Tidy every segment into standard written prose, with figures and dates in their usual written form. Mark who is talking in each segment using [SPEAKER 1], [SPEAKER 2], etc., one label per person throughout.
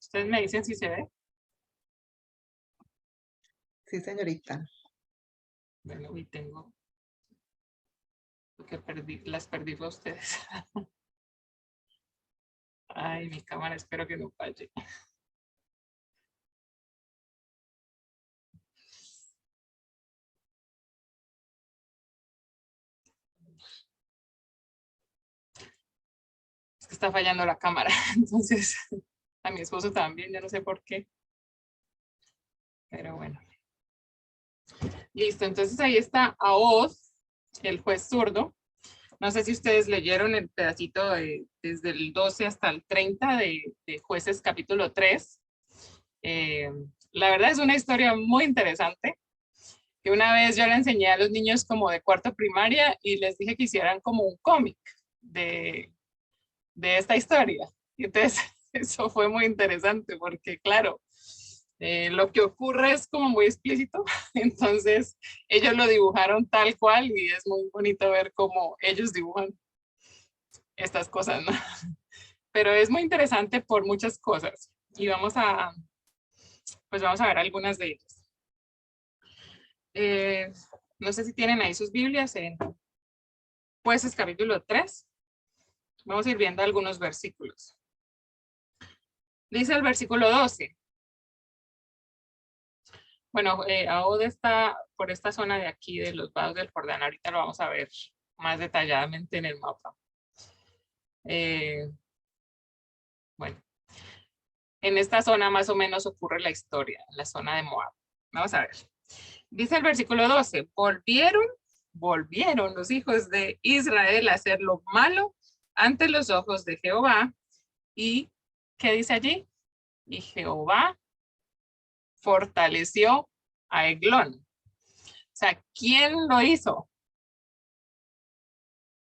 [SPEAKER 1] Ustedes me dicen si se ve.
[SPEAKER 2] Sí, señorita.
[SPEAKER 1] Bueno, hoy tengo porque las perdí fue a ustedes. Ay, mi cámara, espero que no falle. Es que está fallando la cámara, entonces a mi esposo también, ya no sé por qué. Pero bueno. Listo, entonces ahí está Ahod, el juez zurdo. No sé si ustedes leyeron el pedacito desde el 12 hasta el 30 de Jueces capítulo 3. La verdad es una historia muy interesante, que una vez yo le enseñé a los niños como de cuarto primaria y les dije que hicieran como un cómic de esta historia. Y entonces eso fue muy interesante porque claro, lo que ocurre es como muy explícito, entonces ellos lo dibujaron tal cual y es muy bonito ver cómo ellos dibujan estas cosas, ¿no? Pero es muy interesante por muchas cosas y pues vamos a ver algunas de ellas. No sé si tienen ahí sus Biblias en Jueces capítulo 3. Vamos a ir viendo algunos versículos. Dice el versículo 12. Bueno, Ahod está por esta zona de aquí de los vados del Jordán. Ahorita lo vamos a ver más detalladamente en el mapa. Bueno, en esta zona más o menos ocurre la historia, en la zona de Moab. Vamos a ver. Dice el versículo 12, volvieron los hijos de Israel a hacer lo malo ante los ojos de Jehová. ¿Y qué dice allí? Y Jehová fortaleció a Eglón. O sea, ¿quién lo hizo?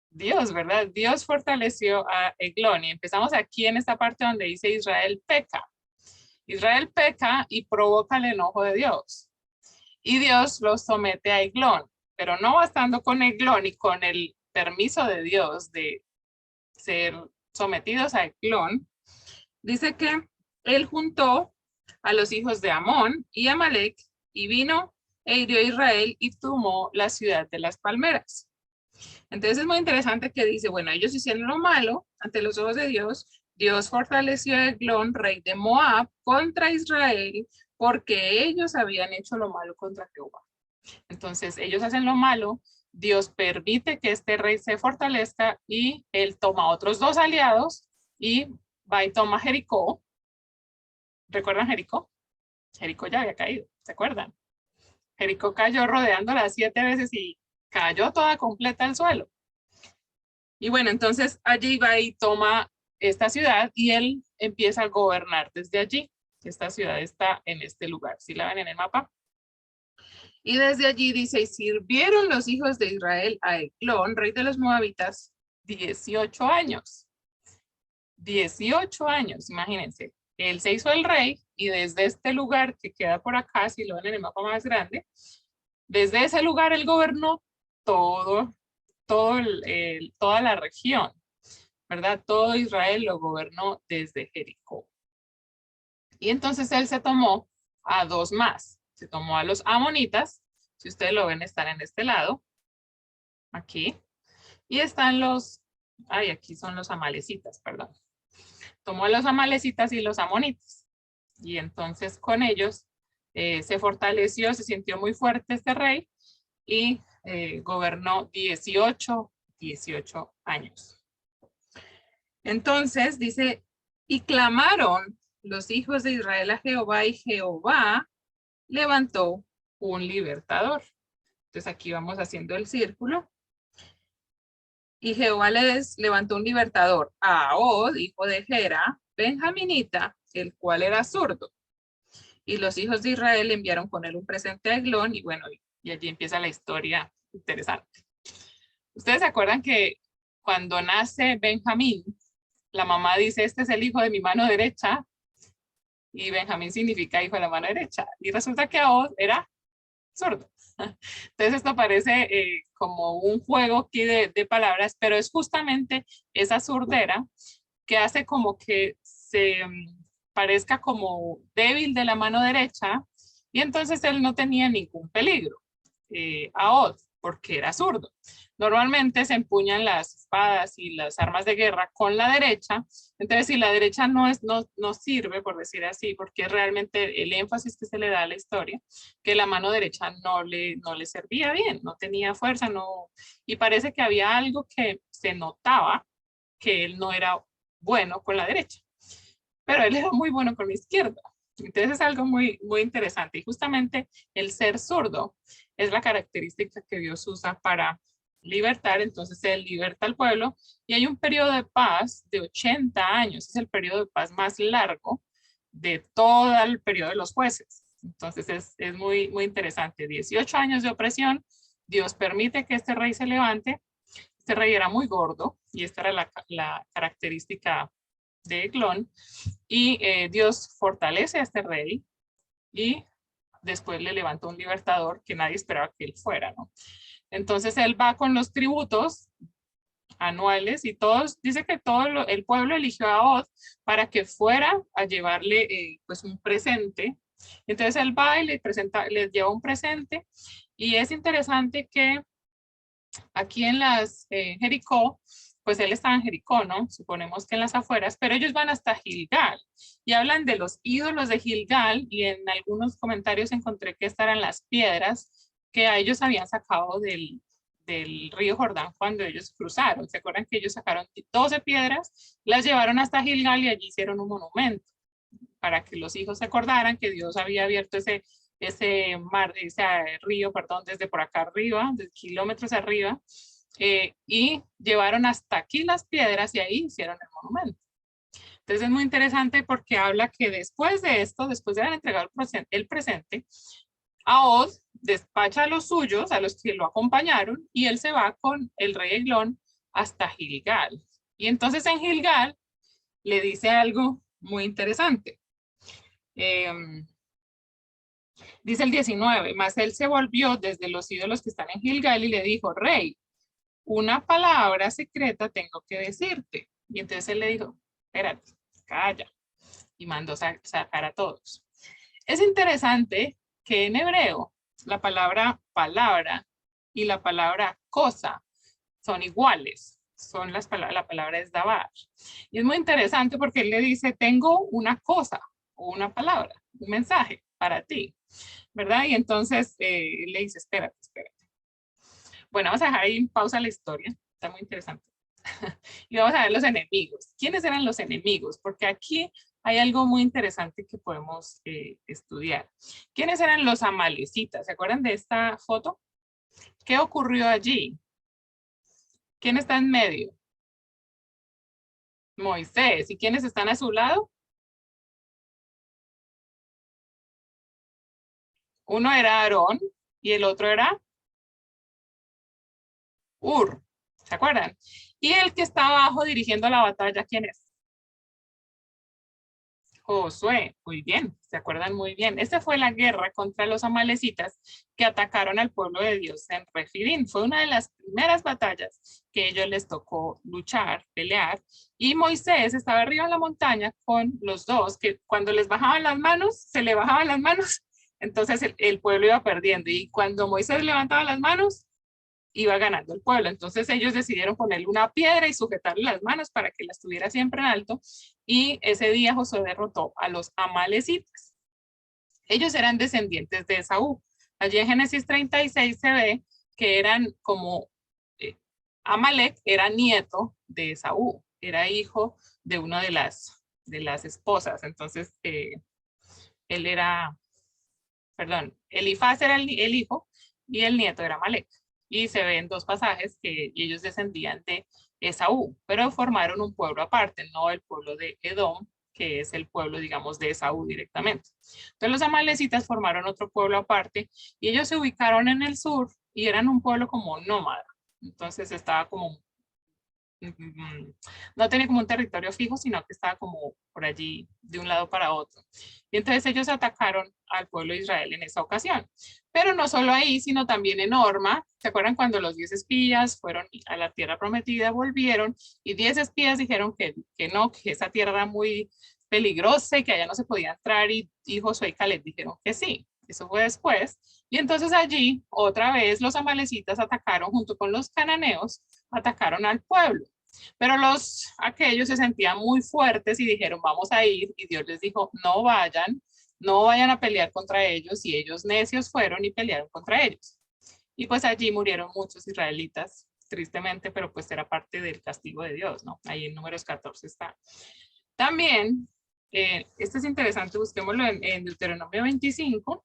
[SPEAKER 1] Dios, ¿verdad? Dios fortaleció a Eglón. Y empezamos aquí en esta parte donde dice Israel peca. Israel peca y provoca el enojo de Dios. Y Dios los somete a Eglón. Pero no bastando con Eglón y con el permiso de Dios de ser sometidos a Eglón, dice que él juntó a los hijos de Amón y Amalek y vino e hirió a Israel y tomó la ciudad de las palmeras. Entonces es muy interesante que dice, bueno, ellos hicieron lo malo ante los ojos de Dios. Dios fortaleció a Eglón, rey de Moab, contra Israel, porque ellos habían hecho lo malo contra Jehová. Entonces ellos hacen lo malo, Dios permite que este rey se fortalezca y él toma otros dos aliados y va y toma Jericó. ¿Recuerdan Jericó? Jericó ya había caído, ¿se acuerdan? Jericó cayó rodeándola 7 veces y cayó toda completa al suelo. Y bueno, entonces allí va y toma esta ciudad y él empieza a gobernar desde allí. Esta ciudad está en este lugar. ¿Sí la ven en el mapa? Y desde allí dice, y sirvieron los hijos de Israel a Eglón, rey de los moabitas, 18 años. 18 años, imagínense. Él se hizo el rey y desde este lugar que queda por acá, si lo ven en el mapa más grande, desde ese lugar él gobernó toda la región, ¿verdad? Todo Israel lo gobernó desde Jericó. Y entonces él se tomó a dos más. Se tomó a los amonitas, si ustedes lo ven, están en este lado, aquí. Y están aquí son los amalecitas, perdón. Tomó a los amalecitas y los amonitas. Y entonces con ellos se fortaleció, se sintió muy fuerte este rey y gobernó 18 años. Entonces dice, y clamaron los hijos de Israel a Jehová y Jehová levantó un libertador. Entonces aquí vamos haciendo el círculo. Y Jehová les levantó un libertador a Ahod, hijo de Gera, benjaminita, el cual era zurdo. Y los hijos de Israel enviaron con él un presente a Eglón y bueno, y allí empieza la historia interesante. Ustedes se acuerdan que cuando nace Benjamín, la mamá dice, este es el hijo de mi mano derecha, y Benjamín significa hijo de la mano derecha. Y resulta que Ahod era zurdo. Entonces esto parece como un juego aquí de palabras, pero es justamente esa surdera que hace como que se parezca como débil de la mano derecha, y entonces él no tenía ningún peligro, Ahod, porque era zurdo. Normalmente se empuñan las espadas y las armas de guerra con la derecha, entonces si la derecha no sirve, por decir así, porque realmente el énfasis que se le da a la historia, que la mano derecha no le servía bien, no tenía fuerza, y parece que había algo que se notaba que él no era bueno con la derecha, pero él era muy bueno con la izquierda. Entonces es algo muy, muy interesante, y justamente el ser zurdo es la característica que Dios usa para libertar. Entonces él liberta al pueblo y hay un periodo de paz de 80 años, es el periodo de paz más largo de todo el periodo de los jueces. Entonces es muy, muy interesante. 18 años de opresión, Dios permite que este rey se levante. Este rey era muy gordo y esta era la característica de Eglón, y Dios fortalece a este rey y después le levanta un libertador que nadie esperaba que él fuera, ¿no? Entonces él va con los tributos anuales y todos, dice que todo el pueblo eligió a Ahod para que fuera a llevarle pues un presente. Entonces él va y les lleva un presente, y es interesante que aquí en Jericó, pues él estaba en Jericó, ¿no? Suponemos que en las afueras, pero ellos van hasta Gilgal y hablan de los ídolos de Gilgal, y en algunos comentarios encontré que estas eran las piedras que a ellos habían sacado del río Jordán cuando ellos cruzaron. ¿Se acuerdan que ellos sacaron 12 piedras, las llevaron hasta Gilgal y allí hicieron un monumento para que los hijos se acordaran que Dios había abierto ese río, perdón, desde por acá arriba, de kilómetros arriba, y llevaron hasta aquí las piedras y ahí hicieron el monumento. Entonces es muy interesante porque habla que después de esto, después de haber entregado el presente, Ahod despacha a los suyos, a los que lo acompañaron, y él se va con el rey Eglón hasta Gilgal. Y entonces en Gilgal le dice algo muy interesante. Dice el 19, mas él se volvió desde los ídolos que están en Gilgal y le dijo: rey, una palabra secreta tengo que decirte. Y entonces él le dijo: espérate, calla. Y mandó sacar a todos. Es interesante que en hebreo la palabra palabra y la palabra cosa son iguales. La palabra es davar. Y es muy interesante porque él le dice: tengo una cosa o una palabra, un mensaje para ti, ¿verdad? Y entonces le dice: espérate. Bueno, vamos a dejar ahí en pausa la historia, está muy interesante. Y vamos a ver los enemigos. ¿Quiénes eran los enemigos? Porque aquí hay algo muy interesante que podemos estudiar. ¿Quiénes eran los amalecitas? ¿Se acuerdan de esta foto? ¿Qué ocurrió allí? ¿Quién está en medio? Moisés. ¿Y quiénes están a su lado? Uno era Aarón y el otro era Ur. ¿Se acuerdan? Y el que está abajo dirigiendo la batalla, ¿quién es? Josué. Muy bien, se acuerdan muy bien. Esta fue la guerra contra los amalecitas que atacaron al pueblo de Dios en Refidim. Fue una de las primeras batallas que a ellos les tocó luchar, pelear. Y Moisés estaba arriba en la montaña con los dos, que cuando les bajaban las manos, se le bajaban las manos, entonces el pueblo iba perdiendo. Y cuando Moisés levantaba las manos, iba ganando el pueblo. Entonces ellos decidieron ponerle una piedra y sujetarle las manos para que las tuviera siempre en alto, y ese día Josué derrotó a los amalecitas. Ellos eran descendientes de Esaú. Allí en Génesis 36 se ve que eran como Amalek era nieto de Esaú, era hijo de una de las esposas. Entonces él era, perdón, Elifaz era el hijo y el nieto era Amalek. Y se ven dos pasajes que ellos descendían de Esaú, pero formaron un pueblo aparte, no el pueblo de Edom, que es el pueblo, digamos, de Esaú directamente. Entonces los amalecitas formaron otro pueblo aparte y ellos se ubicaron en el sur y eran un pueblo como nómada. Entonces estaba como, no tenía como un territorio fijo, sino que estaba como por allí de un lado para otro. Y entonces ellos atacaron al pueblo de Israel en esa ocasión. Pero no solo ahí, sino también en Orma. ¿Se acuerdan cuando los 10 espías fueron a la tierra prometida, volvieron y 10 espías dijeron que no, que esa tierra era muy peligrosa y que allá no se podía entrar, y Josué y Caleb dijeron que sí. Eso fue después. Y entonces allí, otra vez, los amalecitas atacaron junto con los cananeos, atacaron al pueblo. Pero aquellos se sentían muy fuertes y dijeron, vamos a ir. Y Dios les dijo, no vayan a pelear contra ellos. Y ellos necios fueron y pelearon contra ellos. Y pues allí murieron muchos israelitas, tristemente, pero pues era parte del castigo de Dios, ¿no? Ahí en Números 14 está. También, esto es interesante, busquémoslo en Deuteronomio 25.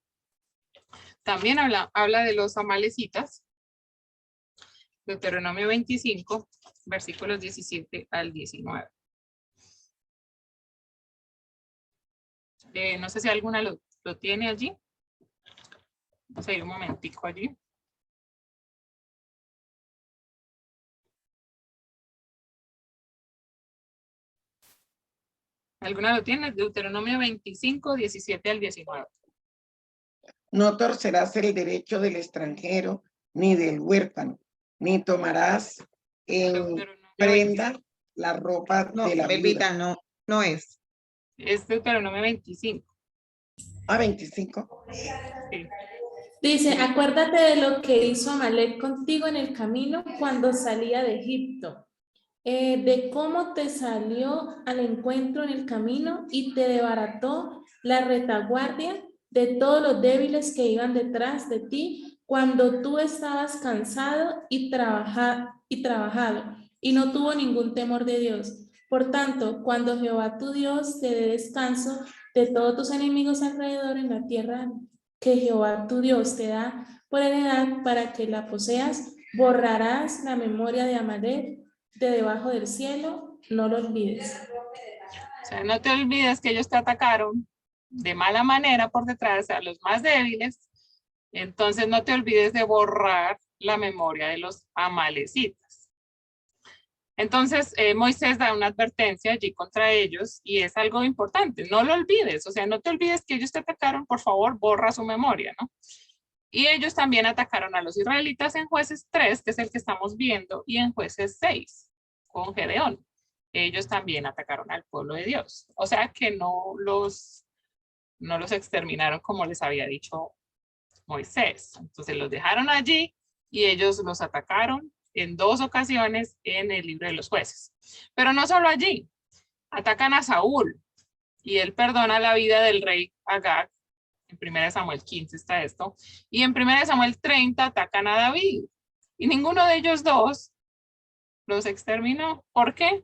[SPEAKER 1] También habla de los amalecitas. Deuteronomio 25, versículos 17 al 19. No sé si alguna lo tiene allí. Vamos a ir un momentico allí. ¿Alguna lo tiene? Deuteronomio 25, 17 al 19.
[SPEAKER 3] No torcerás el derecho del extranjero ni del huérfano, ni tomarás en prenda la ropa
[SPEAKER 2] No,
[SPEAKER 3] de la
[SPEAKER 2] Melvita,
[SPEAKER 3] viuda.
[SPEAKER 2] no es.
[SPEAKER 1] Es Deuteronomio 25.
[SPEAKER 3] Ah, 25.
[SPEAKER 1] Sí.
[SPEAKER 4] Dice, acuérdate de lo que hizo Amalek contigo en el camino cuando salía de Egipto, de cómo te salió al encuentro en el camino y te desbarató la retaguardia de todos los débiles que iban detrás de ti cuando tú estabas cansado y trabajado y no tuvo ningún temor de Dios. Por tanto, cuando Jehová tu Dios te dé descanso de todos tus enemigos alrededor en la tierra que Jehová tu Dios te da por heredad para que la poseas, borrarás la memoria de Amalek de debajo del cielo, no lo olvides.
[SPEAKER 1] O sea, no te olvides que ellos te atacaron de mala manera por detrás a los más débiles. Entonces no te olvides de borrar la memoria de los amalecitas. Entonces Moisés da una advertencia allí contra ellos y es algo importante. No lo olvides, o sea, no te olvides que ellos te atacaron, por favor, borra su memoria, ¿no? Y ellos también atacaron a los israelitas en Jueces 3, que es el que estamos viendo, y en Jueces 6, con Gedeón. Ellos también atacaron al pueblo de Dios. O sea que no los exterminaron como les había dicho Moisés. Entonces los dejaron allí y ellos los atacaron en 2 ocasiones en el libro de los Jueces. Pero no solo allí. Atacan a Saúl y él perdona la vida del rey Agag. En 1 Samuel 15 está esto. Y en 1 Samuel 30 atacan a David. Y ninguno de ellos dos los exterminó. ¿Por qué?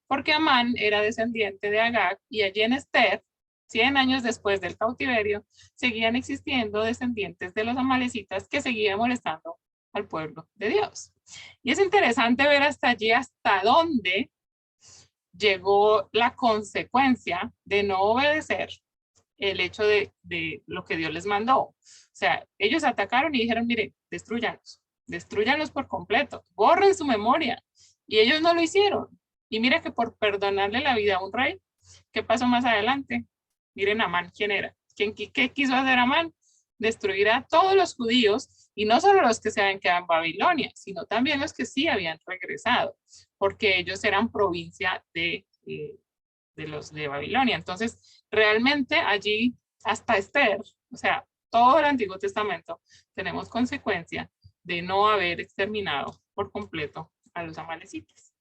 [SPEAKER 1] Porque Amán era descendiente de Agag y allí en Esther, 100 años después del cautiverio, seguían existiendo descendientes de los amalecitas que seguían molestando al pueblo de Dios. Y es interesante ver hasta allí, hasta dónde llegó la consecuencia de no obedecer el hecho de lo que Dios les mandó. O sea, ellos atacaron y dijeron, mire, destruyanlos por completo, borren su memoria. Y ellos no lo hicieron. Y mira que por perdonarle la vida a un rey, ¿qué pasó más adelante? Miren Amán, ¿quién era? ¿Qué quiso hacer Amán? Destruir a todos los judíos, y no solo los que se habían quedado en Babilonia, sino también los que sí habían regresado, porque ellos eran provincia de los de Babilonia. Entonces, realmente allí, hasta Esther, o sea, todo el Antiguo Testamento, tenemos consecuencia de no haber exterminado por completo a los amalecitas.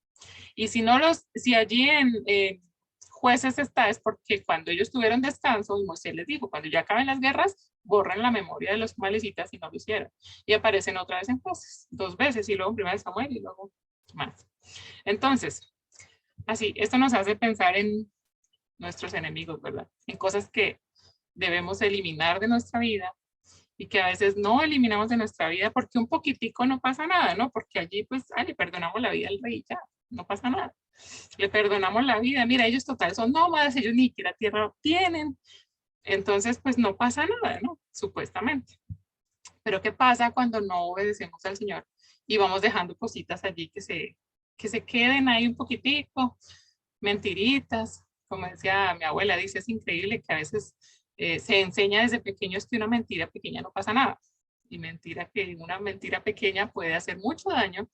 [SPEAKER 1] Y si allí en Jueces está, es porque cuando ellos tuvieron descanso, y Moisés les dijo, cuando ya acaben las guerras, borren la memoria de los amalecitas, y no lo hicieron. Y aparecen otra vez en Jueces, 2 veces, y luego en 1 Samuel, y luego más. Entonces, así, esto nos hace pensar en nuestros enemigos, ¿verdad? En cosas que debemos eliminar de nuestra vida y que a veces no eliminamos de nuestra vida porque un poquitico no pasa nada, ¿no? Porque allí pues, le perdonamos la vida al rey, ya, no pasa nada. Le perdonamos la vida, mira, ellos total son nómadas, ellos ni siquiera tierra tienen, entonces pues no pasa nada, ¿no? Supuestamente. Pero ¿qué pasa cuando no obedecemos al Señor y vamos dejando cositas allí que se queden ahí un poquitico, mentiritas? Como decía mi abuela, dice, es increíble que a veces se enseña desde pequeños que una mentira pequeña no pasa nada. Y una mentira pequeña puede hacer mucho daño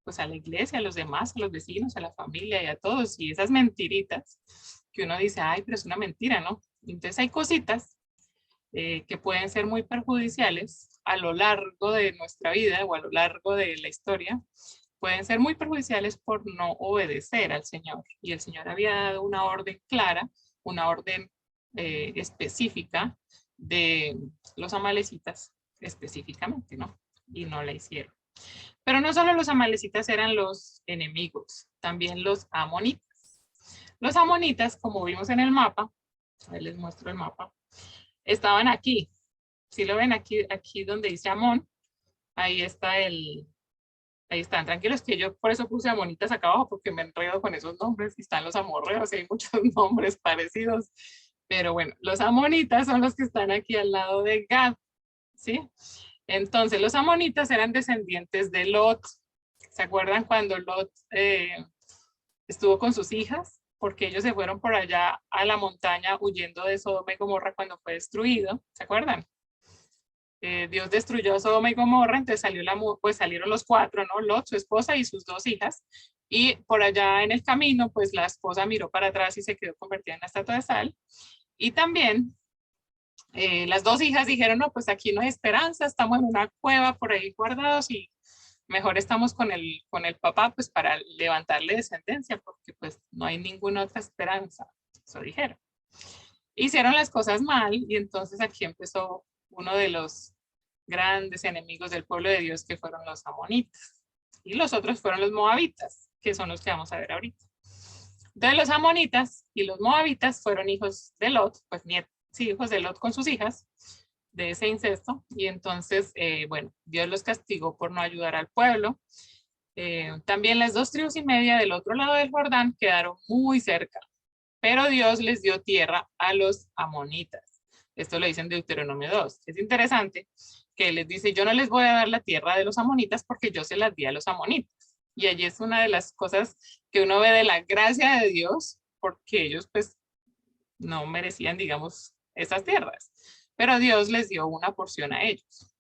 [SPEAKER 1] pues a la iglesia, a los demás, a los vecinos, a la familia y a todos. Y esas mentiritas que uno dice, ay, pero es una mentira, ¿no? Entonces hay cositas que pueden ser muy perjudiciales a lo largo de nuestra vida o a lo largo de la historia, pueden ser muy perjudiciales por no obedecer al Señor. Y el Señor había dado una orden clara, una orden específica de los amalecitas específicamente, ¿no? Y no la hicieron. Pero no solo los amalecitas eran los enemigos, también los amonitas. Los amonitas, como vimos en el mapa, ahí les muestro el mapa, estaban aquí. Si lo ven aquí donde dice Amón, ahí está ahí están, tranquilos que yo por eso puse amonitas acá abajo, porque me enredo con esos nombres, y están los amorreos, y hay muchos nombres parecidos, pero bueno, los amonitas son los que están aquí al lado de Gad, ¿sí? Entonces los amonitas eran descendientes de Lot. ¿Se acuerdan cuando Lot estuvo con sus hijas? Porque ellos se fueron por allá a la montaña huyendo de Sodoma y Gomorra cuando fue destruido, ¿se acuerdan? Dios destruyó Sodoma y Gomorra, entonces salieron los cuatro, ¿no? Lot, su esposa y sus dos hijas, y por allá en el camino, pues la esposa miró para atrás y se quedó convertida en la estatua de sal, y también las dos hijas dijeron, no, pues aquí no hay esperanza, estamos en una cueva por ahí guardados y mejor estamos con el papá, pues para levantarle descendencia, porque pues no hay ninguna otra esperanza, eso dijeron. Hicieron las cosas mal y entonces aquí empezó uno de los grandes enemigos del pueblo de Dios, que fueron los amonitas. Y los otros fueron los moabitas, que son los que vamos a ver ahorita. Entonces los amonitas y los moabitas fueron hijos de Lot, pues sí, hijos de Lot con sus hijas, de ese incesto. Y entonces, bueno, Dios los castigó por no ayudar al pueblo. También las 2 tribus y media del otro lado del Jordán quedaron muy cerca, pero Dios les dio tierra a los amonitas. Esto lo dice en Deuteronomio 2. Es interesante que les dice, yo no les voy a dar la tierra de los amonitas porque yo se las di a los amonitas. Y allí es una de las cosas que uno ve de la gracia de Dios, porque ellos pues no merecían, digamos, esas tierras. Pero Dios les dio una porción a ellos.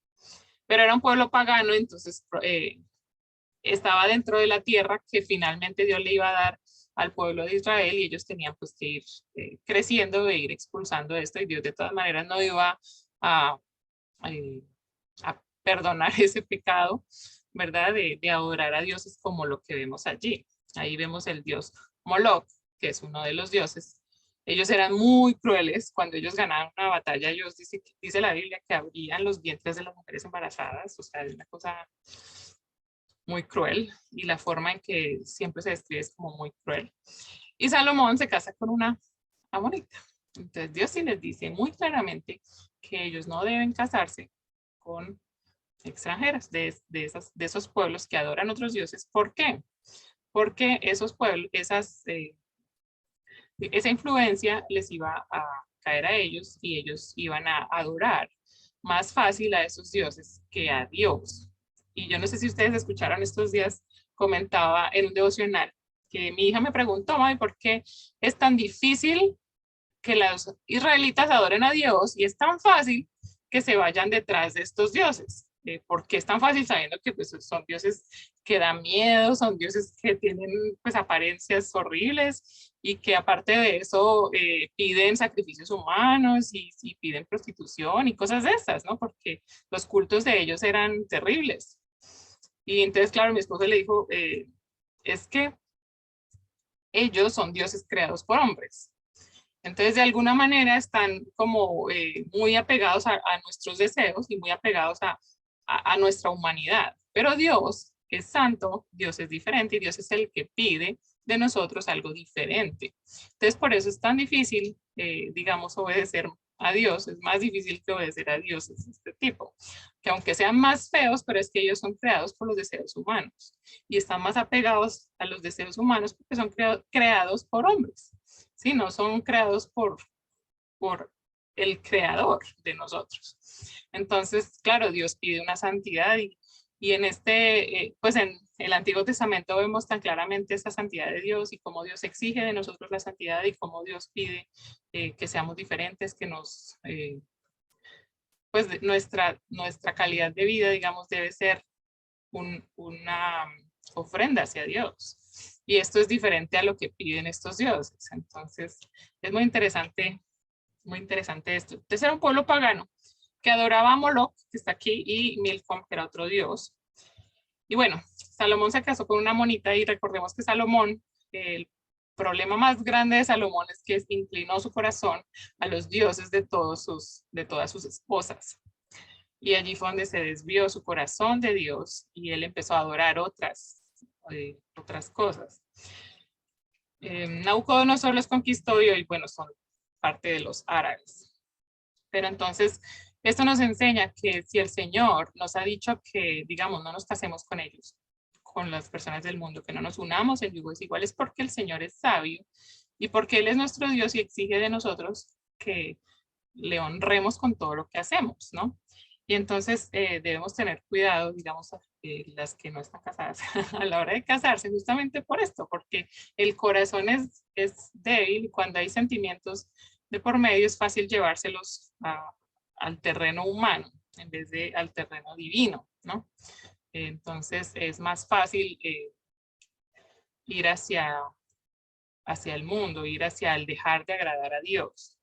[SPEAKER 1] Pero era un pueblo pagano, entonces estaba dentro de la tierra que finalmente Dios le iba a dar al pueblo de Israel, y ellos tenían pues que ir creciendo e ir expulsando esto, y Dios de todas maneras no iba a perdonar ese pecado, ¿verdad? De adorar a dioses como lo que vemos allí. Ahí vemos el dios Moloch, que es uno de los dioses. Ellos eran muy crueles. Cuando ellos ganaban una batalla, ellos dice la Biblia que abrían los vientres de las mujeres embarazadas. O sea, es una cosa muy cruel, y la forma en que siempre se describe es como muy cruel. Y Salomón se casa con una amonita. Entonces Dios sí les dice muy claramente que ellos no deben casarse con extranjeras de esos pueblos que adoran otros dioses. ¿Por qué? Porque esos pueblos, esa influencia les iba a caer a ellos, y ellos iban a adorar más fácil a esos dioses que a Dios. Y yo no sé si ustedes escucharon estos días, comentaba en un devocional que mi hija me preguntó, mami, ¿por qué es tan difícil que los israelitas adoren a Dios y es tan fácil que se vayan detrás de estos dioses? ¿Por qué es tan fácil, sabiendo que pues, son dioses que dan miedo, son dioses que tienen pues apariencias horribles, y que aparte de eso piden sacrificios humanos y piden prostitución y cosas de esas, ¿no? Porque los cultos de ellos eran terribles. Y entonces, claro, mi esposo le dijo, es que ellos son dioses creados por hombres. Entonces, de alguna manera están como muy apegados a nuestros deseos y muy apegados a nuestra humanidad. Pero Dios es santo, Dios es diferente, y Dios es el que pide de nosotros algo diferente. Entonces, por eso es tan difícil, digamos, obedecer a Dios. Es más difícil que obedecer a dioses de este tipo, que aunque sean más feos, pero es que ellos son creados por los deseos humanos y están más apegados a los deseos humanos porque son creados por hombres, ¿sí? No son creados por el creador de nosotros. Entonces, claro, Dios pide una santidad, y en pues en el Antiguo Testamento vemos tan claramente esa santidad de Dios, y cómo Dios exige de nosotros la santidad, y cómo Dios pide que seamos diferentes, que pues nuestra calidad de vida, digamos, debe ser una ofrenda hacia Dios. Y esto es diferente a lo que piden estos dioses. Entonces, es muy interesante esto. Entonces era un pueblo pagano que adoraba a Moloch, que está aquí, y Milcom, que era otro dios. Y bueno, Salomón se casó con una monita y recordemos que Salomón, el problema más grande de Salomón es que inclinó su corazón a los dioses de todas sus esposas. Y allí fue donde se desvió su corazón de Dios y él empezó a adorar otras cosas. Nabucodonosor los conquistó y hoy, bueno, son parte de los árabes. Pero entonces, esto nos enseña que si el Señor nos ha dicho que, digamos, no nos casemos con ellos, con las personas del mundo, que no nos unamos en yugos iguales, porque el Señor es sabio y porque Él es nuestro Dios y exige de nosotros que le honremos con todo lo que hacemos, ¿no? Y entonces debemos tener cuidado, digamos, las que no están casadas a la hora de casarse, justamente por esto, porque el corazón es débil y cuando hay sentimientos de por medio es fácil llevárselos al terreno humano en vez de al terreno divino, ¿no? Entonces es más fácil ir hacia el mundo, ir hacia el dejar de agradar a Dios,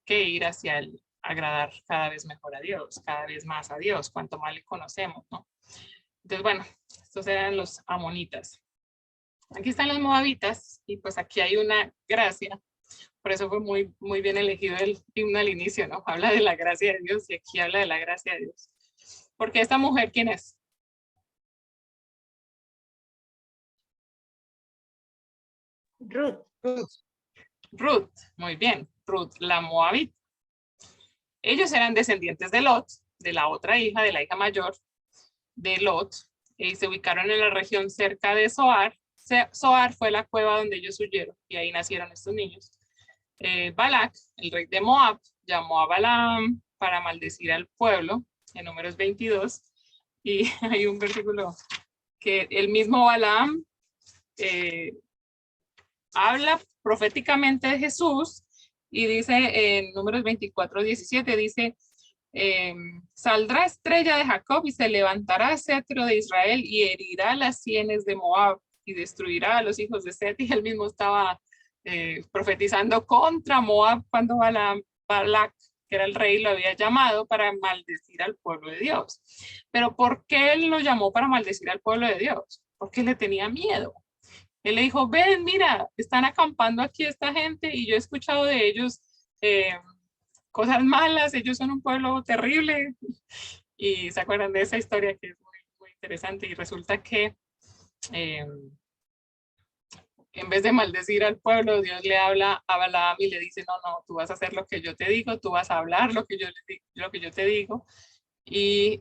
[SPEAKER 1] que ir hacia el agradar cada vez mejor a Dios, cada vez más a Dios, cuanto más le conocemos, ¿no? Entonces, bueno, estos eran los amonitas. Aquí están los moabitas y pues aquí hay una gracia. Por eso fue muy, muy bien elegido el himno al inicio, ¿no? Habla de la gracia de Dios y aquí habla de la gracia de Dios. Porque esta mujer, ¿quién es?
[SPEAKER 2] Ruth.
[SPEAKER 1] Ruth, muy bien. Ruth, la moabita. Ellos eran descendientes de Lot, de la otra hija, de la hija mayor de Lot, y se ubicaron en la región cerca de Zoar. Zoar fue la cueva donde ellos huyeron y ahí nacieron estos niños. Balac, el rey de Moab, llamó a Balaam para maldecir al pueblo, en Números 22, y hay un versículo que el mismo Balaam habla proféticamente de Jesús y dice en Números 24, 17, dice, saldrá estrella de Jacob y se levantará cetro de Israel y herirá las sienes de Moab y destruirá a los hijos de Set. Y él mismo estaba profetizando contra Moab cuando Balac, que era el rey, lo había llamado para maldecir al pueblo de Dios. Pero ¿por qué él lo llamó para maldecir al pueblo de Dios? Porque le tenía miedo. Él le dijo, ven, mira, están acampando aquí esta gente y yo he escuchado de ellos cosas malas, ellos son un pueblo terrible. Y se acuerdan de esa historia que es muy, muy interesante y resulta que en vez de maldecir al pueblo, Dios le habla a Balaam y le dice, no, no, tú vas a hacer lo que yo te digo, tú vas a hablar lo que yo te digo. Y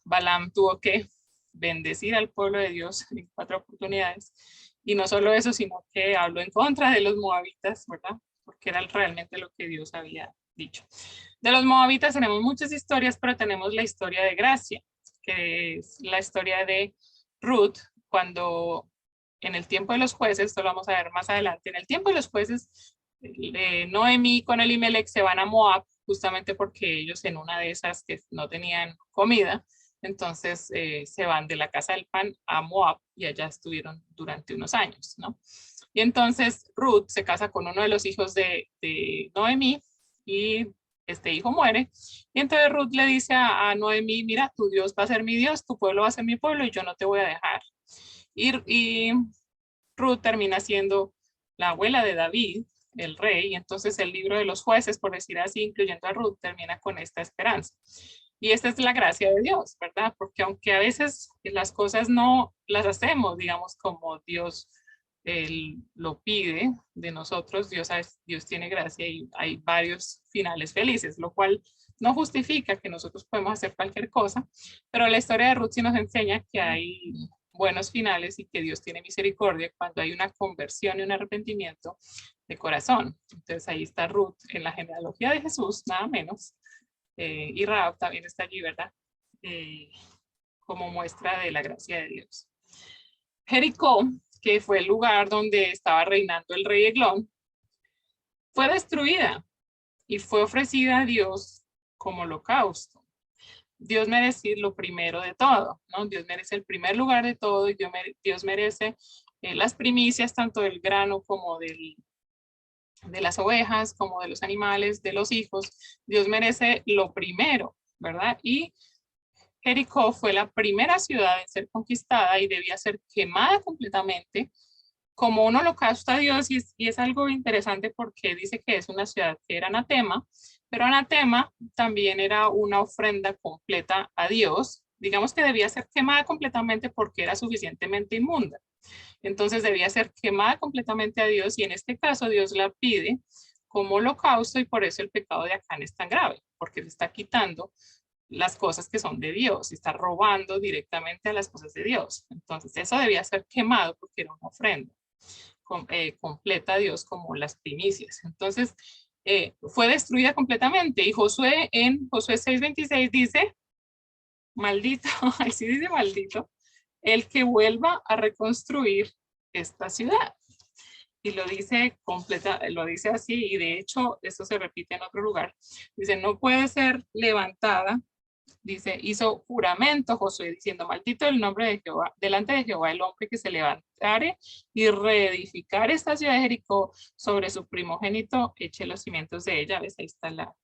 [SPEAKER 1] Balaam tuvo que bendecir al pueblo de Dios en 4 oportunidades. Y no solo eso, sino que habló en contra de los moabitas, ¿verdad? Porque era realmente lo que Dios había dicho. De los moabitas tenemos muchas historias, pero tenemos la historia de Gracia, que es la historia de Ruth, cuando en el tiempo de los jueces, esto lo vamos a ver más adelante, en el tiempo de los jueces, Noemí con Elimelech se van a Moab, justamente porque ellos en una de esas que no tenían comida, entonces se van de la casa del pan a Moab y allá estuvieron durante unos años, ¿no? Y entonces Ruth se casa con uno de los hijos de Noemí y este hijo muere. Y entonces Ruth le dice a Noemí, mira, tu Dios va a ser mi Dios, tu pueblo va a ser mi pueblo y yo no te voy a dejar. Y Ruth termina siendo la abuela de David, el rey, y entonces el libro de los jueces, por decir así, incluyendo a Ruth, termina con esta esperanza. Y esta es la gracia de Dios, ¿verdad? Porque aunque a veces las cosas no las hacemos, digamos, como Dios lo pide de nosotros, Dios tiene gracia y hay varios finales felices, lo cual no justifica que nosotros podemos hacer cualquier cosa, pero la historia de Ruth sí nos enseña que hay buenos finales y que Dios tiene misericordia cuando hay una conversión y un arrepentimiento de corazón. Entonces ahí está Ruth en la genealogía de Jesús, nada menos. Y Rahab también está allí, ¿verdad? Como muestra de la gracia de Dios. Jericó, que fue el lugar donde estaba reinando el rey Eglón, fue destruida y fue ofrecida a Dios como holocausto. Dios merece lo primero de todo, ¿no? Dios merece el primer lugar de todo y Dios merece las primicias, tanto del grano como de las ovejas, como de los animales, de los hijos. Dios merece lo primero, ¿verdad? Y Jericó fue la primera ciudad en ser conquistada y debía ser quemada completamente como un holocausto a Dios, y es algo interesante porque dice que es una ciudad que era anatema, pero anatema también era una ofrenda completa a Dios. Digamos que debía ser quemada completamente porque era suficientemente inmunda. Entonces debía ser quemada completamente a Dios, y en este caso Dios la pide como holocausto, y por eso el pecado de Acán es tan grave, porque le está quitando las cosas que son de Dios, y está robando directamente a las cosas de Dios. Entonces eso debía ser quemado porque era una ofrenda completa a Dios, como las primicias. Entonces fue destruida completamente, y Josué en Josué 6:26 dice, maldito, ahí sí dice maldito, el que vuelva a reconstruir esta ciudad. Y lo dice lo dice así, y de hecho eso se repite en otro lugar. Dice, no puede ser levantada. Dice, hizo juramento Josué diciendo, maldito el nombre de Jehová, delante de Jehová el hombre que se levantare y reedificar esta ciudad de Jericó, sobre su primogénito eche los cimientos de ella. ¿Ves? Ahí está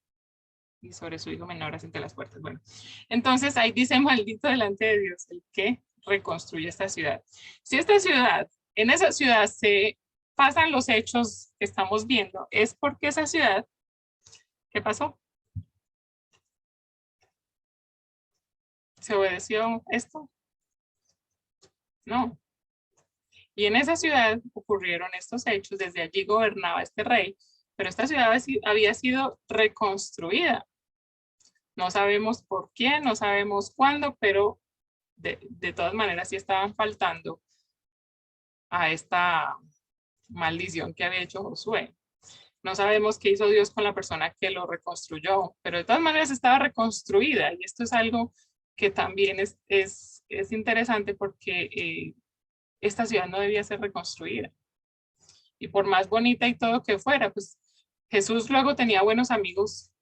[SPEAKER 1] y sobre su hijo menor asiente las puertas. Bueno, entonces ahí dice, maldito delante de Dios el que reconstruye esta ciudad. Si esta ciudad, en esa ciudad se pasan los hechos que estamos viendo, es porque esa ciudad, ¿qué pasó? ¿Se obedeció esto? No. Y en esa ciudad ocurrieron estos hechos, desde allí gobernaba este rey, pero esta ciudad había sido reconstruida. No sabemos por quién, no sabemos cuándo, pero de todas maneras sí estaban faltando a esta maldición que había hecho Josué. No sabemos qué hizo Dios con la persona que lo reconstruyó, pero de todas maneras estaba reconstruida, y esto es algo que también es interesante, porque esta ciudad no debía ser reconstruida. Y por más bonita y todo que fuera, pues Jesús luego tenía buenos amigos.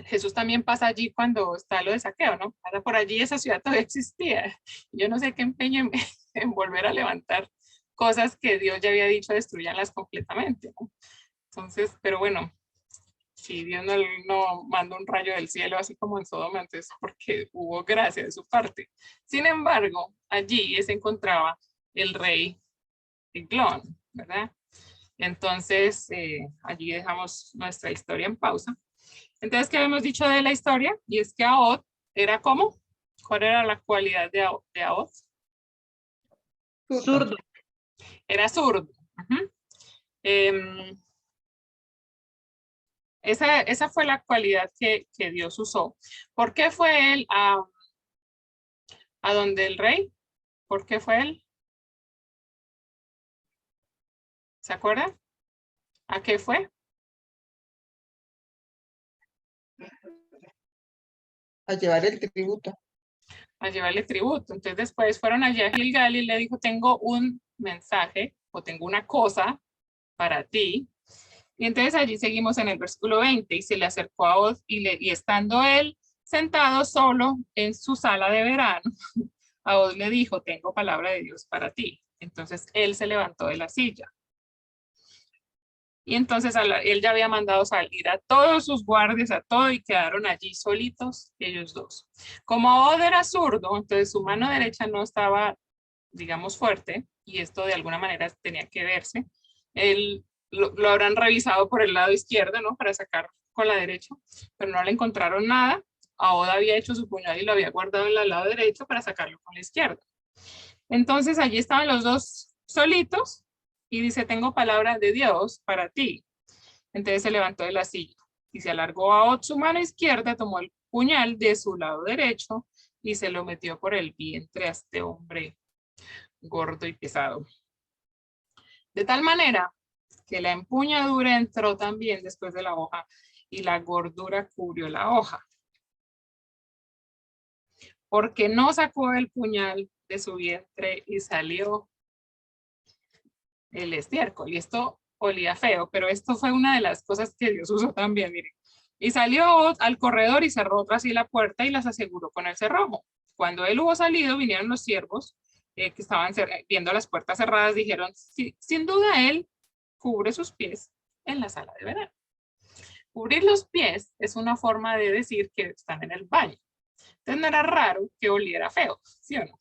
[SPEAKER 1] Jesús también pasa allí cuando está lo de Saqueo, ¿no? Pasa por allí, esa ciudad todavía existía. Yo no sé qué empeño en volver a levantar cosas que Dios ya había dicho, destruyanlas completamente, ¿no? Entonces, pero bueno, si Dios no manda un rayo del cielo, así como en Sodoma, entonces porque hubo gracia de su parte. Sin embargo, allí se encontraba el rey Eglón, ¿verdad? Entonces, allí dejamos nuestra historia en pausa. Entonces, ¿qué habíamos dicho de la historia? Y es que Ahod era ¿cómo? ¿Cuál era la cualidad de Ahod?
[SPEAKER 2] Zurdo.
[SPEAKER 1] Era zurdo. Esa fue la cualidad que Dios usó. ¿Por qué fue él a donde el rey? ¿Por qué fue él? ¿Se acuerdan? ¿A qué fue?
[SPEAKER 2] A llevar el tributo.
[SPEAKER 1] A llevarle tributo. Entonces después fueron allá a Gilgal y le dijo, tengo un mensaje o tengo una cosa para ti. Y entonces allí seguimos en el versículo 20, y se le acercó a Ahod y estando él sentado solo en su sala de verano, Ahod le dijo, tengo palabra de Dios para ti. Entonces él se levantó de la silla. Y entonces él ya había mandado salir a todos sus guardias, a todo, y quedaron allí solitos ellos dos. Como Ahod era zurdo, entonces su mano derecha no estaba, digamos, fuerte, y esto de alguna manera tenía que verse. Él lo habrán revisado por el lado izquierdo, ¿no? Para sacar con la derecha, pero no le encontraron nada. Ahod había hecho su puñal y lo había guardado en el lado derecho para sacarlo con la izquierda. Entonces allí estaban los dos solitos, y dice, tengo palabra de Dios para ti. Entonces se levantó de la silla y se alargó a Ahod su mano izquierda, tomó el puñal de su lado derecho y se lo metió por el vientre a este hombre gordo y pesado. De tal manera que la empuñadura entró también después de la hoja, y la gordura cubrió la hoja. Porque no sacó el puñal de su vientre y salió el estiércol. Y esto olía feo, pero esto fue una de las cosas que Dios usó también, miren. Y salió al corredor y cerró tras sí la puerta y las aseguró con el cerrojo. Cuando él hubo salido, vinieron los siervos, que estaban viendo las puertas cerradas, dijeron, "Sí, sin duda él cubre sus pies en la sala de verano". Cubrir los pies es una forma de decir que están en el baño. Entonces no era raro que oliera feo, ¿sí o no?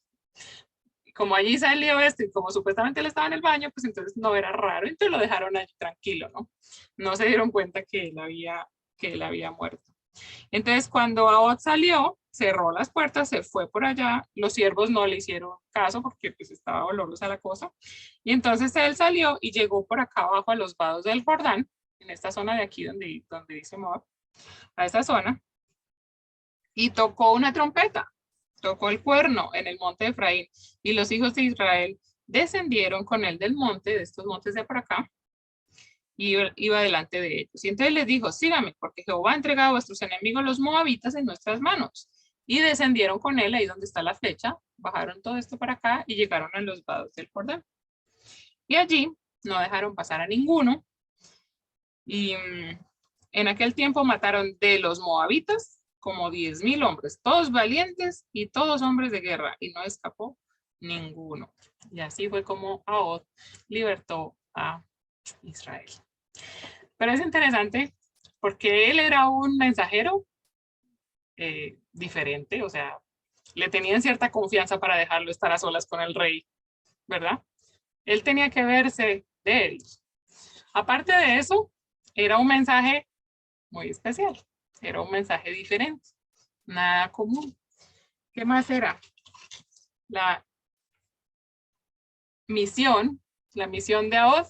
[SPEAKER 1] Y como allí salió esto y como supuestamente él estaba en el baño, pues entonces no era raro, entonces lo dejaron allí tranquilo, ¿no? No se dieron cuenta que él había muerto. Entonces cuando Ahod salió, cerró las puertas, se fue por allá, los siervos no le hicieron caso porque pues estaba olorosa la cosa, y entonces él salió y llegó por acá abajo a los vados del Jordán, en esta zona de aquí donde dice Moab, a esa zona, y tocó una trompeta, tocó el cuerno en el monte de Efraín, y los hijos de Israel descendieron con él del monte, de estos montes de por acá, y iba delante de ellos. Y entonces les dijo, síganme, porque Jehová ha entregado a vuestros enemigos los moabitas en nuestras manos. Y descendieron con él, ahí donde está la flecha, bajaron todo esto para acá y llegaron a los vados del Jordán. Y allí no dejaron pasar a ninguno. Y en aquel tiempo mataron de los moabitas como 10,000 hombres, todos valientes y todos hombres de guerra, y no escapó ninguno. Y así fue como Ahod libertó a Israel. Pero es interesante porque él era un mensajero diferente, o sea, le tenían cierta confianza para dejarlo estar a solas con el rey, ¿verdad? Él tenía que verse de él. Aparte de eso, era un mensaje muy especial, era un mensaje diferente, nada común. ¿Qué más era? La misión de Ahod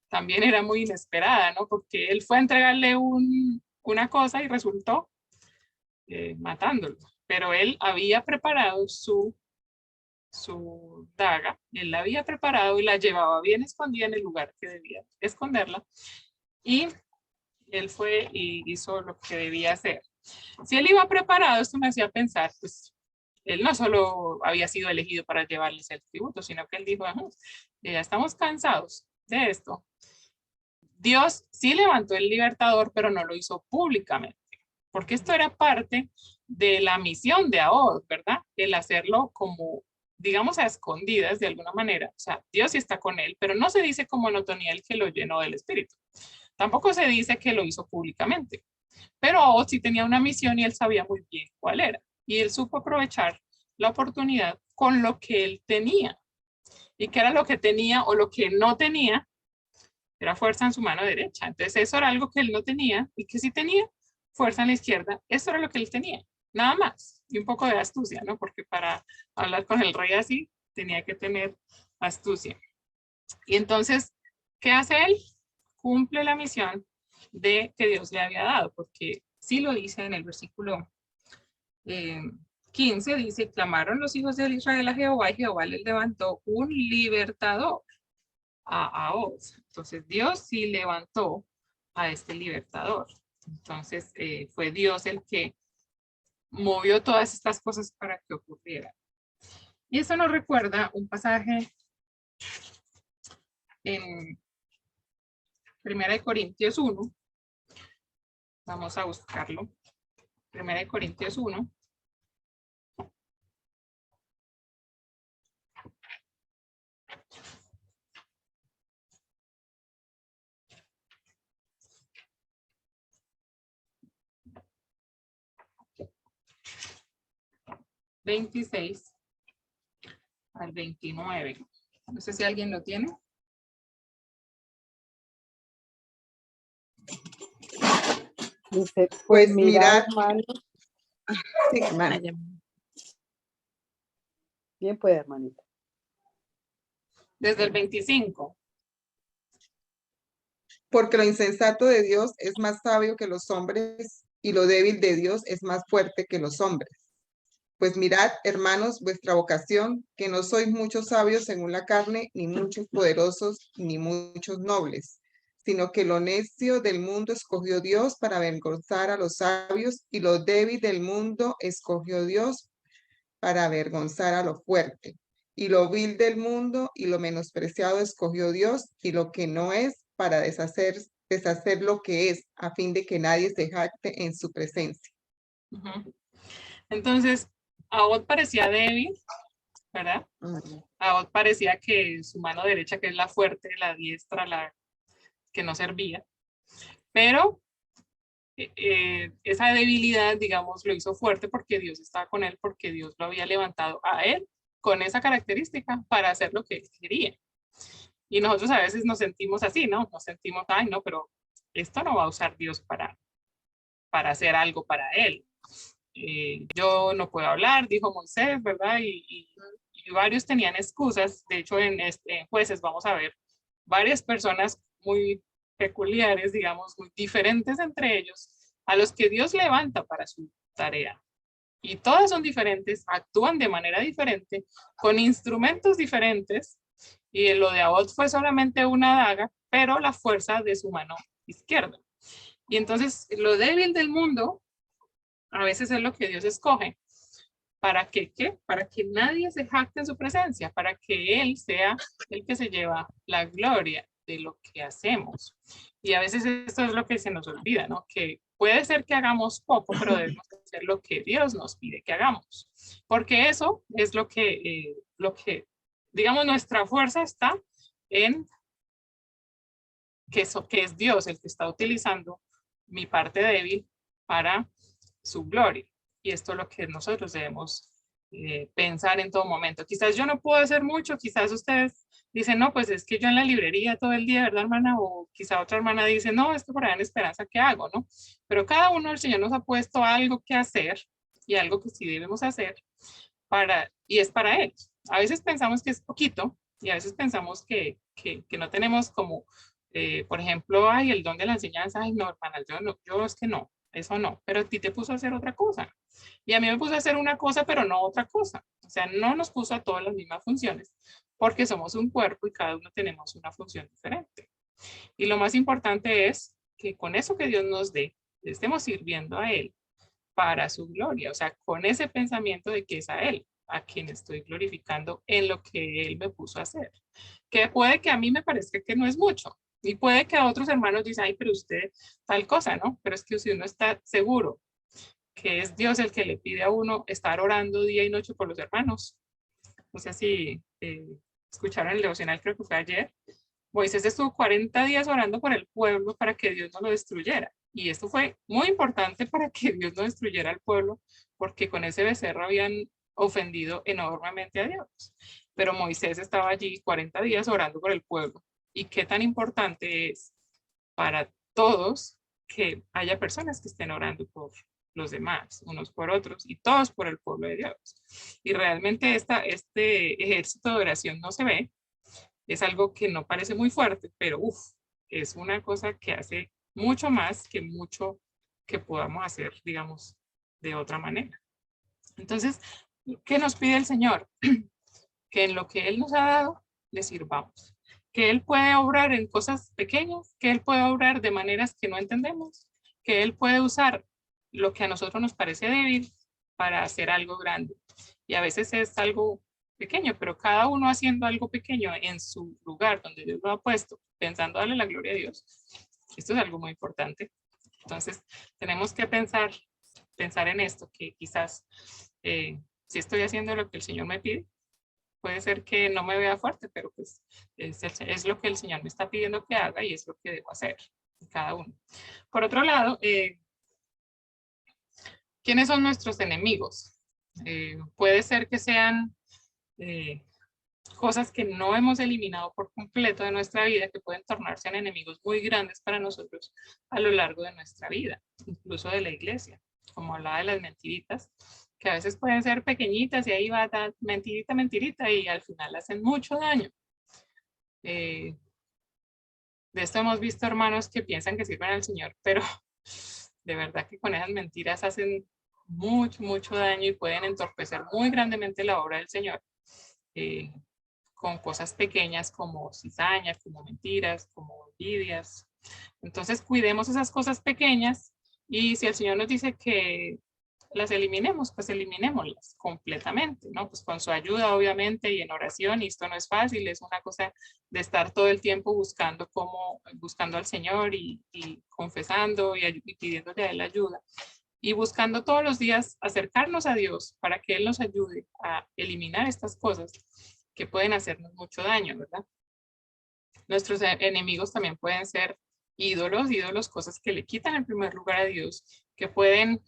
[SPEAKER 1] también era muy inesperada, ¿no? Porque él fue a entregarle una cosa y resultó matándolo. Pero él había preparado su daga, él la había preparado y la llevaba bien escondida en el lugar que debía esconderla. Y él fue y hizo lo que debía hacer. Si él iba preparado, esto me hacía pensar, pues, él no solo había sido elegido para llevarles el tributo, sino que él dijo, ya estamos cansados de esto. Dios sí levantó el libertador, pero no lo hizo públicamente, porque esto era parte de la misión de Ahod, ¿verdad? El hacerlo como, digamos, a escondidas de alguna manera. O sea, Dios sí está con él, pero no se dice como en Otoniel que lo llenó del Espíritu. Tampoco se dice que lo hizo públicamente. Pero Ahod sí tenía una misión y él sabía muy bien cuál era. Y él supo aprovechar la oportunidad con lo que él tenía. ¿Y qué era lo que tenía o lo que no tenía? Era fuerza en su mano derecha. Entonces eso era algo que él no tenía y que sí tenía fuerza en la izquierda. Eso era lo que él tenía, nada más. Y un poco de astucia, ¿no? Porque para hablar con el rey así tenía que tener astucia. Y entonces, ¿qué hace él? Cumple la misión de que Dios le había dado, porque sí lo dice en el versículo 15, dice, clamaron los hijos de Israel a Jehová y Jehová les levantó un libertador a Ahod. Entonces Dios sí levantó a este libertador. Entonces fue Dios el que movió todas estas cosas para que ocurrieran. Y eso nos recuerda un pasaje en 1 Corintios 1. Vamos a buscarlo. 1 Corintios 1. (26) al 29. No sé si alguien lo tiene.
[SPEAKER 2] Dice, pues mirad,
[SPEAKER 3] hermano. Sí, hermana.
[SPEAKER 2] Bien puede, hermanita.
[SPEAKER 1] Desde el 25.
[SPEAKER 3] Porque lo insensato de Dios es más sabio que los hombres, y lo débil de Dios es más fuerte que los hombres. Pues mirad, hermanos, vuestra vocación, que no sois muchos sabios según la carne, ni muchos poderosos, ni muchos nobles, sino que lo necio del mundo escogió Dios para avergonzar a los sabios, y lo débil del mundo escogió Dios para avergonzar a lo fuerte. Y lo vil del mundo y lo menospreciado escogió Dios, y lo que no es, para deshacer lo que es, a fin de que nadie se jacte en su presencia.
[SPEAKER 1] Entonces, Ahod parecía débil, ¿verdad? Ahora parecía que su mano derecha, que es la fuerte, la diestra, la que no servía. Pero esa debilidad, digamos, lo hizo fuerte porque Dios estaba con él, porque Dios lo había levantado a él con esa característica para hacer lo que él quería. Y nosotros a veces nos sentimos así, ¿no? Nos sentimos, ay, no, pero esto no va a usar Dios para hacer algo para él. Yo no puedo hablar, dijo Moisés, ¿verdad? Y varios tenían excusas. De hecho, en Jueces vamos a ver varias personas muy peculiares, digamos, muy diferentes entre ellos, a los que Dios levanta para su tarea. Y todas son diferentes, actúan de manera diferente, con instrumentos diferentes, y lo de Ahod fue solamente una daga, pero la fuerza de su mano izquierda. Y entonces lo débil del mundo a veces es lo que Dios escoge. ¿Para qué? ¿Qué? Para que nadie se jacte en su presencia, para que Él sea el que se lleva la gloria de lo que hacemos. Y a veces esto es lo que se nos olvida, ¿no? Que puede ser que hagamos poco, pero debemos hacer lo que Dios nos pide que hagamos. Porque eso es lo que digamos, nuestra fuerza está en que es Dios el que está utilizando mi parte débil para su gloria. Y esto es lo que nosotros debemos pensar en todo momento. Quizás yo no puedo hacer mucho, quizás ustedes dicen, no, pues es que yo en la librería todo el día, ¿verdad, hermana? O quizá otra hermana dice, no, esto por allá en Esperanza, ¿qué hago, no? Pero cada uno, el Señor nos ha puesto algo que hacer y algo que sí debemos hacer y es para Él. A veces pensamos que es poquito y a veces pensamos que no tenemos como, por ejemplo, ay, el don de la enseñanza, ay, no, hermana, yo es que no, eso no, pero a ti te puso a hacer otra cosa. Y a mí me puso a hacer una cosa, pero no otra cosa. O sea, no nos puso a todas las mismas funciones, porque somos un cuerpo y cada uno tenemos una función diferente. Y lo más importante es que con eso que Dios nos dé, le estemos sirviendo a Él para su gloria. O sea, con ese pensamiento de que es a Él a quien estoy glorificando en lo que Él me puso a hacer. Que puede que a mí me parezca que no es mucho. Y puede que a otros hermanos dicen, ay, pero usted tal cosa, ¿no? Pero es que si uno está seguro que es Dios el que le pide a uno estar orando día y noche por los hermanos. No sé si escucharon el devocional, creo que fue ayer. Moisés estuvo 40 días orando por el pueblo para que Dios no lo destruyera. Y esto fue muy importante para que Dios no destruyera al pueblo, porque con ese becerro habían ofendido enormemente a Dios. Pero Moisés estaba allí 40 días orando por el pueblo. Y qué tan importante es para todos que haya personas que estén orando por los demás, unos por otros y todos por el pueblo de Dios. Y realmente este ejército de oración no se ve, es algo que no parece muy fuerte, pero es una cosa que hace mucho más que mucho que podamos hacer, digamos, de otra manera. Entonces, ¿qué nos pide el Señor? Que en lo que Él nos ha dado, le sirvamos. Que Él puede obrar en cosas pequeñas, que Él puede obrar de maneras que no entendemos, que Él puede usar lo que a nosotros nos parece débil para hacer algo grande. Y a veces es algo pequeño, pero cada uno haciendo algo pequeño en su lugar donde Dios lo ha puesto, pensando darle la gloria a Dios. Esto es algo muy importante. Entonces, tenemos que pensar en esto, que quizás si estoy haciendo lo que el Señor me pide, puede ser que no me vea fuerte, pero pues es lo que el Señor me está pidiendo que haga y es lo que debo hacer, cada uno. Por otro lado, ¿quiénes son nuestros enemigos? Puede ser que sean cosas que no hemos eliminado por completo de nuestra vida, que pueden tornarse en enemigos muy grandes para nosotros a lo largo de nuestra vida, incluso de la iglesia, como hablaba de las mentiritas, que a veces pueden ser pequeñitas y ahí va a dar mentirita, mentirita y al final hacen mucho daño. De esto hemos visto hermanos que piensan que sirven al Señor, pero de verdad que con esas mentiras hacen mucho, mucho daño y pueden entorpecer muy grandemente la obra del Señor. Con cosas pequeñas como cizañas, como mentiras, como envidias. Entonces cuidemos esas cosas pequeñas y si el Señor nos dice que las eliminemos, pues eliminémoslas completamente, ¿no? Pues con su ayuda obviamente y en oración, y esto no es fácil, es una cosa de estar todo el tiempo buscando al Señor y confesando y pidiéndole a Él ayuda. y buscando todos los días acercarnos a Dios para que Él nos ayude a eliminar estas cosas que pueden hacernos mucho daño, ¿verdad? Nuestros enemigos también pueden ser ídolos, cosas que le quitan el primer lugar a Dios, que pueden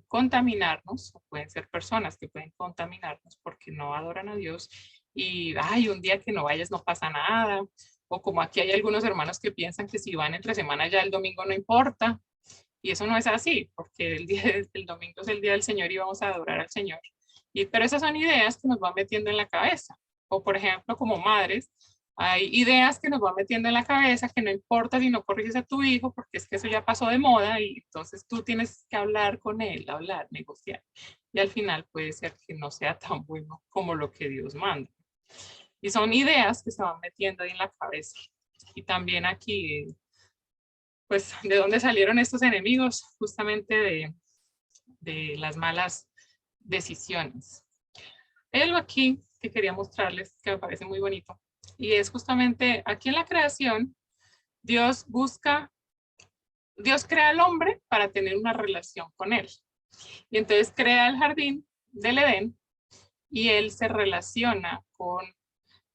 [SPEAKER 1] contaminarnos, o pueden ser personas que pueden contaminarnos porque no adoran a Dios y, ay, un día que no vayas no pasa nada, o como aquí hay algunos hermanos que piensan que si van entre semana ya el domingo no importa, y eso no es así, porque el domingo es el día del Señor y vamos a adorar al Señor. Pero esas son ideas que nos van metiendo en la cabeza, o por ejemplo como madres, hay ideas que nos van metiendo en la cabeza que no importa si no corriges a tu hijo porque es que eso ya pasó de moda y entonces tú tienes que hablar con él, hablar, negociar. Y al final puede ser que no sea tan bueno como lo que Dios manda. Y son ideas que se van metiendo ahí en la cabeza. Y también aquí, pues, ¿de dónde salieron estos enemigos? Justamente de las malas decisiones. Hay algo aquí que quería mostrarles que me parece muy bonito. Y es justamente aquí en la creación, Dios crea al hombre para tener una relación con él. Y entonces crea el jardín del Edén y él se relaciona con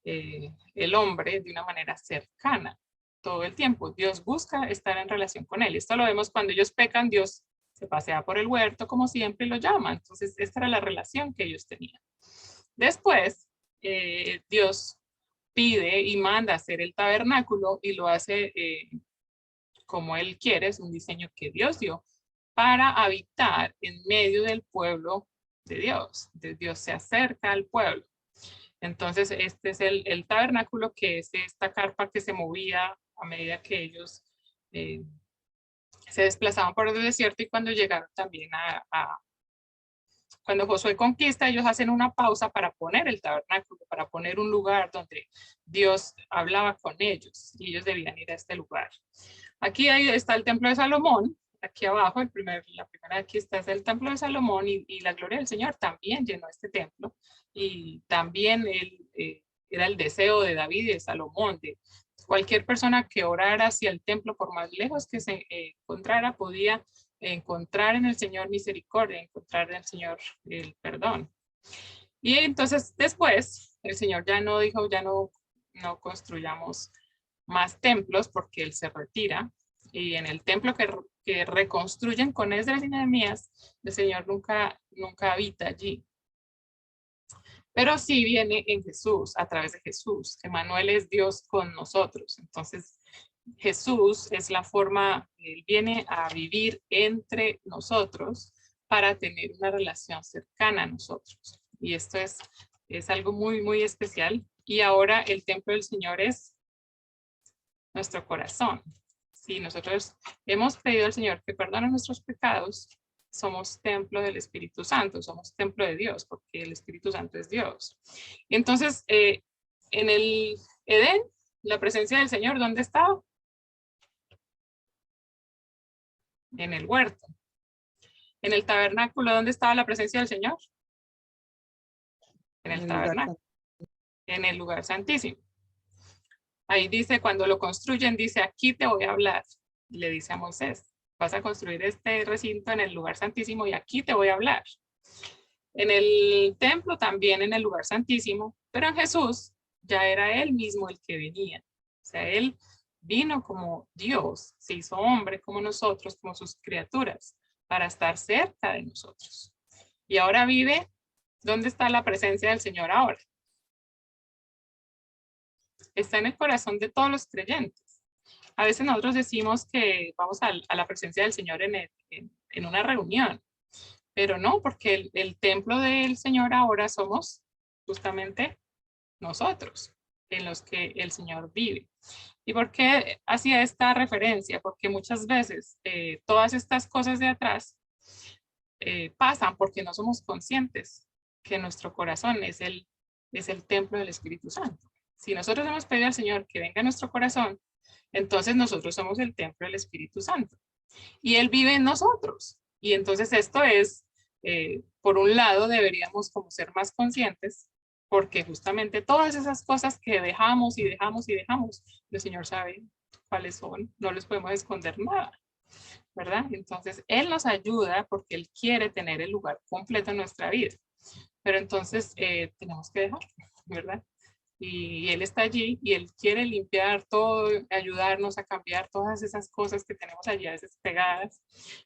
[SPEAKER 1] el hombre de una manera cercana todo el tiempo. Dios busca estar en relación con él. Esto lo vemos cuando ellos pecan, Dios se pasea por el huerto como siempre y lo llama. Entonces esta era la relación que ellos tenían. Después, Dios pide y manda hacer el tabernáculo y lo hace como él quiere, es un diseño que Dios dio para habitar en medio del pueblo de Dios. Dios se acerca al pueblo. Entonces este es el tabernáculo, que es esta carpa que se movía a medida que ellos se desplazaban por el desierto, y cuando llegaron también cuando Josué conquista, ellos hacen una pausa para poner el tabernáculo, para poner un lugar donde Dios hablaba con ellos y ellos debían ir a este lugar. Aquí está el templo de Salomón, aquí abajo, la primera aquí está el templo de Salomón, y la gloria del Señor también llenó este templo, y también era el deseo de David y de Salomón, de cualquier persona que orara hacia el templo, por más lejos que se encontrara, podía encontrar en el Señor misericordia, encontrar en el Señor el perdón. Y entonces después el Señor ya no dijo, ya no construyamos más templos, porque Él se retira, y en el templo que reconstruyen con Esdras y Nehemías, el Señor nunca habita allí. Pero sí viene en Jesús, a través de Jesús. Emmanuel es Dios con nosotros. Entonces Jesús es la forma, Él viene a vivir entre nosotros para tener una relación cercana a nosotros. Y esto es algo muy, muy especial. Y ahora el templo del Señor es nuestro corazón. Si nosotros hemos pedido al Señor que perdone nuestros pecados, somos templo del Espíritu Santo, somos templo de Dios, porque el Espíritu Santo es Dios. Y entonces, en el Edén, la presencia del Señor, ¿dónde estaba? En el huerto. En el tabernáculo, ¿dónde estaba la presencia del Señor? En el tabernáculo. En el lugar santísimo. Ahí dice, cuando lo construyen, dice, aquí te voy a hablar. Y le dice a Moisés, vas a construir este recinto en el lugar santísimo y aquí te voy a hablar. En el templo también, en el lugar santísimo, pero en Jesús ya era Él mismo el que venía. O sea, Él vino como Dios, se hizo hombre como nosotros, como sus criaturas, para estar cerca de nosotros. Y ahora vive, ¿dónde está la presencia del Señor ahora? Está en el corazón de todos los creyentes. A veces nosotros decimos que vamos a la presencia del Señor en una reunión, pero no, porque el templo del Señor ahora somos justamente nosotros, en los que el Señor vive. ¿Y por qué hacía esta referencia? Porque muchas veces todas estas cosas de atrás pasan porque no somos conscientes que nuestro corazón es el templo del Espíritu Santo. Si nosotros hemos pedido al Señor que venga a nuestro corazón, entonces nosotros somos el templo del Espíritu Santo. Y Él vive en nosotros. Y entonces esto es, por un lado, deberíamos como ser más conscientes, porque justamente todas esas cosas que dejamos y dejamos y dejamos, el Señor sabe cuáles son, no les podemos esconder nada. ¿verdad? Entonces, Él nos ayuda porque Él quiere tener el lugar completo en nuestra vida. Pero entonces tenemos que dejar, ¿verdad? Y Él está allí y Él quiere limpiar todo, ayudarnos a cambiar todas esas cosas que tenemos allí a veces pegadas.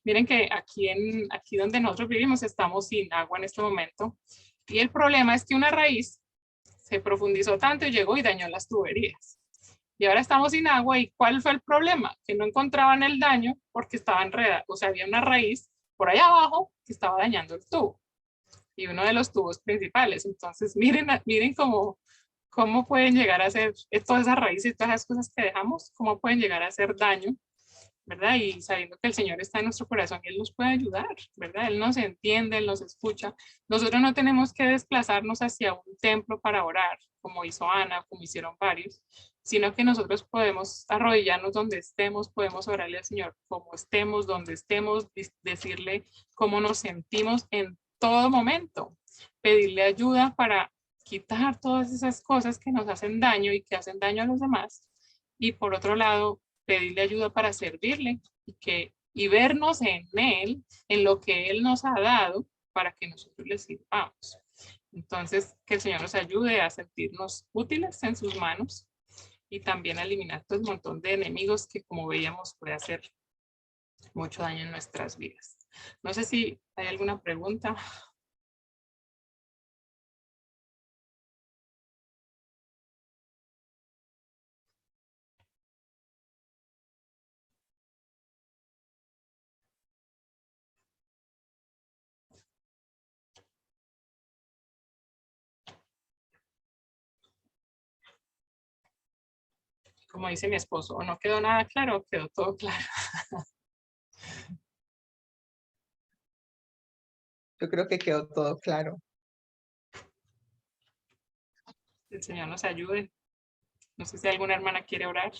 [SPEAKER 1] Miren que aquí donde nosotros vivimos estamos sin agua en este momento. Y el problema es que una raíz se profundizó tanto y llegó y dañó las tuberías. Y ahora estamos sin agua. ¿Y cuál fue el problema? Que no encontraban el daño porque estaba enredada. O sea, había una raíz por allá abajo que estaba dañando el tubo. Y uno de los tubos principales. Entonces, miren cómo pueden llegar a ser todas esas raíces y todas esas cosas que dejamos, cómo pueden llegar a hacer daño, ¿verdad? Y sabiendo que el Señor está en nuestro corazón y Él nos puede ayudar, ¿verdad? Él nos entiende, Él nos escucha. Nosotros no tenemos que desplazarnos hacia un templo para orar, como hizo Ana, como hicieron varios, sino que nosotros podemos arrodillarnos donde estemos, podemos orarle al Señor como estemos, donde estemos, decirle cómo nos sentimos en todo momento, pedirle ayuda para quitar todas esas cosas que nos hacen daño y que hacen daño a los demás. Y por otro lado, pedirle ayuda para servirle y vernos en Él, en lo que Él nos ha dado para que nosotros le sirvamos. Entonces, que el Señor nos ayude a sentirnos útiles en sus manos y también a eliminar todo un montón de enemigos que, como veíamos, puede hacer mucho daño en nuestras vidas. No sé si hay alguna pregunta. Como dice mi esposo, o no quedó nada claro o quedó todo claro.
[SPEAKER 3] Yo creo que quedó todo claro.
[SPEAKER 1] El Señor nos ayude. No sé si alguna hermana quiere orar.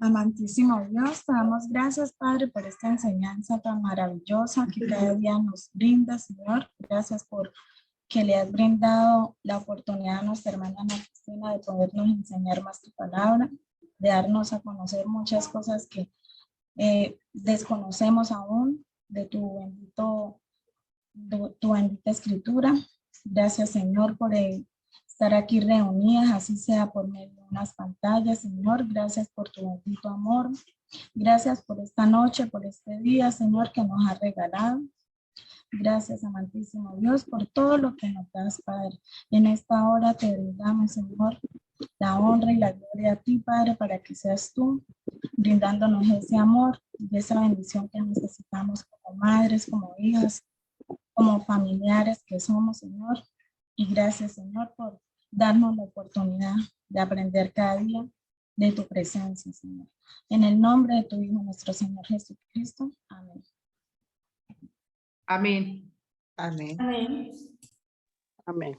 [SPEAKER 5] Amantísimo Dios, te damos gracias, Padre, por esta enseñanza tan maravillosa que cada día nos brinda, Señor. Gracias por que le has brindado la oportunidad a nuestra hermana Ana Cristina de podernos enseñar más tu palabra, de darnos a conocer muchas cosas que desconocemos aún de tu bendita escritura. Gracias, Señor, por estar aquí reunidas, así sea por medio de unas pantallas, Señor. Gracias por tu bendito amor. Gracias por esta noche, por este día, Señor, que nos has regalado. Gracias, amantísimo Dios, por todo lo que nos das, Padre. En esta hora te brindamos, Señor, la honra y la gloria a ti, Padre, para que seas tú brindándonos ese amor y esa bendición que necesitamos como madres, como hijas, como familiares que somos, Señor. Y gracias, Señor, por darnos la oportunidad de aprender cada día de tu presencia, Señor. En el nombre de tu Hijo, nuestro Señor Jesucristo. Amén.
[SPEAKER 2] Amén.
[SPEAKER 3] Amén.
[SPEAKER 4] Amén.
[SPEAKER 2] Amén.